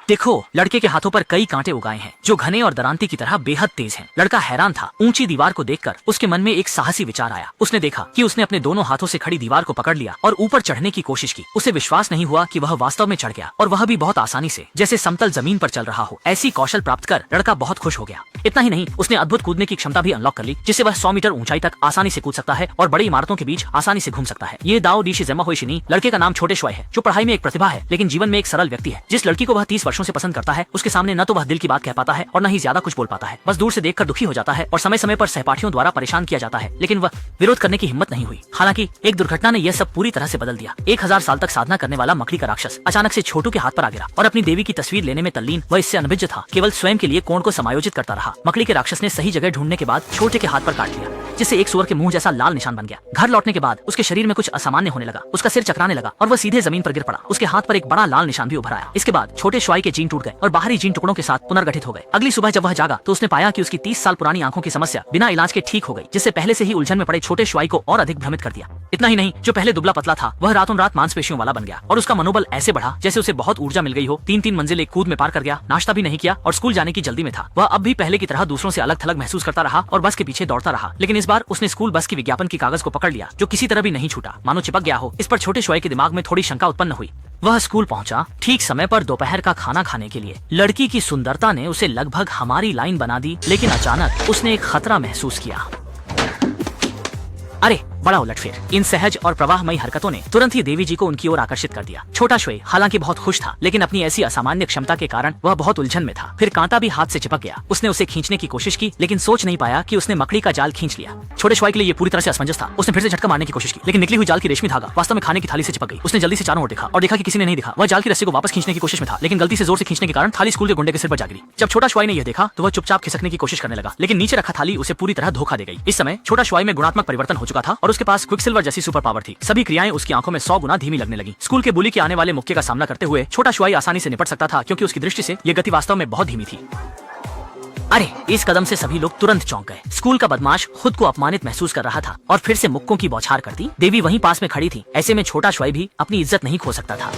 देखो, लड़के के हाथों पर कई कांटे उगाए हैं जो घने और दरांती की तरह बेहद तेज हैं। लड़का हैरान था। ऊंची दीवार को देखकर उसके मन में एक साहसी विचार आया। उसने देखा कि उसने अपने दोनों हाथों से खड़ी दीवार को पकड़ लिया और ऊपर चढ़ने की कोशिश की। उसे विश्वास नहीं हुआ कि वह वास्तव में चढ़ गया, और वह भी बहुत आसानी से, जैसे समतल जमीन पर चल रहा हो। ऐसी कौशल प्राप्त कर लड़का बहुत खुश हो गया। इतना ही नहीं, उसने अद्भुत कूदने की क्षमता भी अनलॉक कर ली, जिससे वह 100 मीटर ऊंचाई तक आसानी से कूद सकता है और बड़ी इमारतों के बीच आसानी से घूम सकता है। ये दाओ डी शिज़ुमा होशिनी लड़के का नाम छोटे श्वाई है, जो पढ़ाई में एक प्रतिभा है लेकिन जीवन में एक सरल व्यक्ति है। जिस लड़की को वह 30 वर्षों से पसंद करता है, उसके सामने न तो वह दिल की बात कह पाता है और न ही ज्यादा कुछ बोल पाता है। बस दूर से देखकर दुखी हो जाता है और समय समय पर सहपाठियों द्वारा परेशान किया जाता है, लेकिन वह विरोध करने की हिम्मत नहीं हुई। हालांकि एक दुर्घटना ने यह सब पूरी तरह से बदल दिया। 1000 साल तक साधना करने वाला मकड़ी का राक्षस अचानक से छोटू के हाथ पर आ गिरा और अपनी देवी की तस्वीर लेने में तल्लीन वह इससे अनभिज्ञ था। केवल स्वयं के लिए कोण को समायोजित करता रहा। मकड़ी के राक्षस ने सही जगह ढूंढने के बाद छोटे के हाथ पर काट लिया, जिससे एक सुअर के मुंह जैसा लाल निशान बन गया। घर लौटने के बाद उसके शरीर में कुछ असामान्य होने लगा। उसका सिर चकराने लगा और वह सीधे जमीन पर गिर पड़ा। उसके हाथ पर एक बड़ा लाल निशान भी उभर आया। इसके बाद छोटे श्वाई के जीन टूट गए और बाहरी जीन टुकड़ों के साथ पुनर्गठित हो गए। अगली सुबह जब वह जागा तो उसने पाया कि उसकी 30 साल पुरानी आंखों की समस्या बिना इलाज के ठीक हो गई, जिससे पहले से ही उलझन में पड़े छोटे श्वाई को और अधिक भ्रमित कर दिया। इतना ही नहीं, जो पहले दुबला पतला था वह रातों रात मांसपेशियों वाला बन गया और उसका मनोबल ऐसे बढ़ा जैसे उसे बहुत ऊर्जा मिल गई हो। 3-3 मंजिल एक कूद में पार कर गया, नाश्ता भी नहीं किया और स्कूल जाने की जल्दी में था। वह अब भी पहले की तरह दूसरों से अलग थलग महसूस करता रहा और बस के पीछे दौड़ता रहा, लेकिन इस बार उसने स्कूल बस की विज्ञापन की कागज को पकड़ लिया, जो किसी तरह भी नहीं छूटा, मानो चिपक गया हो। इस पर छोटे श्वाई के दिमाग में थोड़ी शंका उत्पन्न हुई। वह स्कूल पहुंचा ठीक समय पर दोपहर का खाना खाने के लिए। लड़की की सुंदरता ने उसे लगभग हमारी लाइन बना दी, लेकिन अचानक उसने एक खतरा महसूस किया। अरे बड़ा उलटफेर। इन सहज और प्रवाहमयी हरकतों ने तुरंत ही देवी जी को उनकी ओर आकर्षित कर दिया। छोटा श्वेई हालांकि बहुत खुश था, लेकिन अपनी ऐसी असामान्य क्षमता के कारण वह बहुत उलझन में था। फिर कांटा भी हाथ से चिपक गया। उसने उसे खींचने की कोशिश की, लेकिन सोच नहीं पाया कि उसने मकड़ी का जाल खींच लिया। छोटे श्वाई के लिए ये पूरी तरह से असमंजस था। उसने फिर से झटका मारने की कोशिश की, लेकिन निकली हुई जाल की रेशमी धागा वास्तव में खाने की थाली से चिपक गई। उसने जल्दी से चारों ओर देखा और देखा कि किसी ने नहीं देखा। वह जाल की रस्सी को वापस खींचने की कोशिश में था, लेकिन गलती से जोर से खींचने के कारण थाली स्कूल के गुंडे के सिर पर जा गिरी। जब छोटा श्वाई ने यह देखा तो वह चुपचाप खिसकने की कोशिश करने लगा, लेकिन नीचे रखा थाली उसे पूरी तरह धोखा दे गई। इस समय छोटा श्वाई में गुणात्मक परिवर्तन हो चुका था और उसके पास क्विकसिल्वर जैसी सुपर पावर थी। सभी क्रियाएं उसकी आंखों में 100 गुना धीमी लगने लगी। स्कूल के बुली के आने वाले मुक्के का सामना करते हुए छोटा श्वाई आसानी से निपट सकता था, क्योंकि उसकी दृष्टि से यह गति वास्तव में बहुत धीमी थी। अरे, इस कदम से सभी लोग तुरंत चौंक गए। स्कूल का बदमाश खुद को अपमानित महसूस कर रहा था और फिर से मुक्कों की बौछार करती देवी वहीं पास में खड़ी थी। ऐसे में छोटा श्वाई भी अपनी इज्जत नहीं खो सकता था।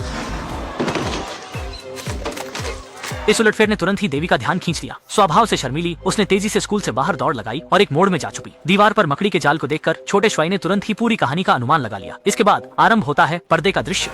इस उलटफेर ने तुरंत ही देवी का ध्यान खींच लिया। स्वभाव से शर्मीली उसने तेजी से स्कूल से बाहर दौड़ लगाई और एक मोड़ में जा छुपी। दीवार पर मकड़ी के जाल को देखकर छोटे श्वाई ने तुरंत ही पूरी कहानी का अनुमान लगा लिया। इसके बाद आरंभ होता है पर्दे का दृश्य।